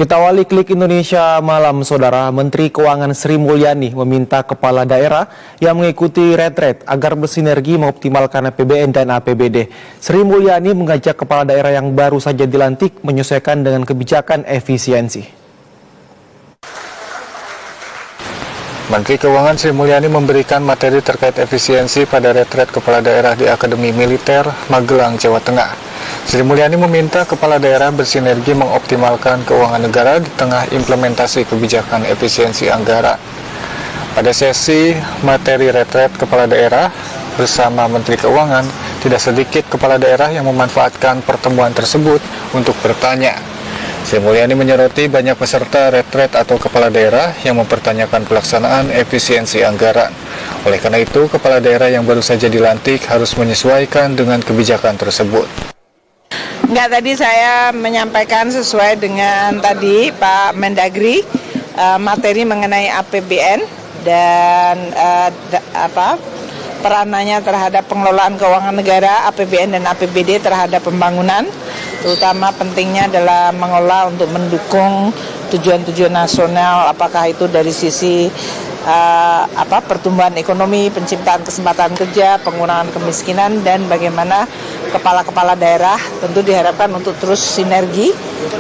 Kita awali Klik Indonesia Malam, Saudara. Menteri Keuangan Sri Mulyani meminta kepala daerah yang mengikuti retret agar bersinergi mengoptimalkan APBN dan APBD. Sri Mulyani mengajak kepala daerah yang baru saja dilantik menyesuaikan dengan kebijakan efisiensi. Menteri Keuangan Sri Mulyani memberikan materi terkait efisiensi pada retret kepala daerah di Akademi Militer Magelang, Jawa Tengah. Sri Mulyani meminta kepala daerah bersinergi mengoptimalkan keuangan negara di tengah implementasi kebijakan efisiensi anggaran. Pada sesi materi retret kepala daerah bersama Menteri Keuangan, tidak sedikit kepala daerah yang memanfaatkan pertemuan tersebut untuk bertanya. Sri Mulyani menyoroti banyak peserta retret atau kepala daerah yang mempertanyakan pelaksanaan efisiensi anggaran. Oleh karena itu, kepala daerah yang baru saja dilantik harus menyesuaikan dengan kebijakan tersebut. Enggak, tadi saya menyampaikan sesuai dengan tadi Pak Mendagri materi mengenai APBN dan peranannya terhadap pengelolaan keuangan negara, APBN dan APBD terhadap pembangunan, terutama pentingnya adalah mengelola untuk mendukung tujuan-tujuan nasional, apakah itu dari sisi pertumbuhan ekonomi, penciptaan kesempatan kerja, pengurangan kemiskinan, dan bagaimana kepala-kepala daerah tentu diharapkan untuk terus sinergi,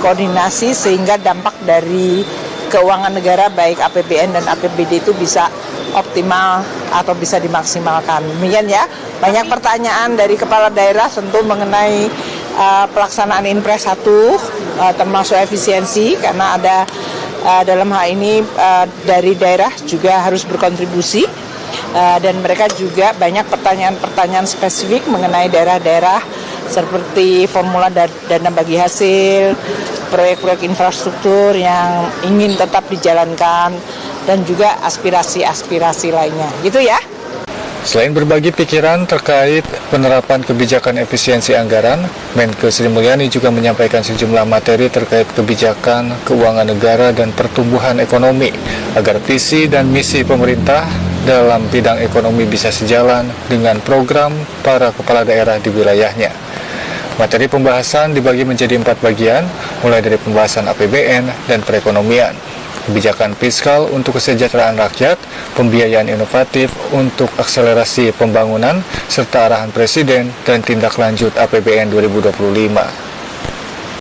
koordinasi sehingga dampak dari keuangan negara baik APBN dan APBD itu bisa optimal atau bisa dimaksimalkan. Demikian ya, banyak pertanyaan dari kepala daerah tentu mengenai pelaksanaan Inpres 1 termasuk efisiensi, karena ada dalam hal ini dari daerah juga harus berkontribusi dan mereka juga banyak pertanyaan-pertanyaan spesifik mengenai daerah-daerah seperti formula dana bagi hasil, proyek-proyek infrastruktur yang ingin tetap dijalankan, dan juga aspirasi-aspirasi lainnya. Gitu ya. Selain berbagi pikiran terkait penerapan kebijakan efisiensi anggaran, Menkeu Sri Mulyani juga menyampaikan sejumlah materi terkait kebijakan keuangan negara dan pertumbuhan ekonomi, agar visi dan misi pemerintah dalam bidang ekonomi bisa sejalan dengan program para kepala daerah di wilayahnya. Materi pembahasan dibagi menjadi 4 bagian, mulai dari pembahasan APBN dan perekonomian, kebijakan fiskal untuk kesejahteraan rakyat, pembiayaan inovatif untuk akselerasi pembangunan, serta arahan Presiden dan tindak lanjut APBN 2025.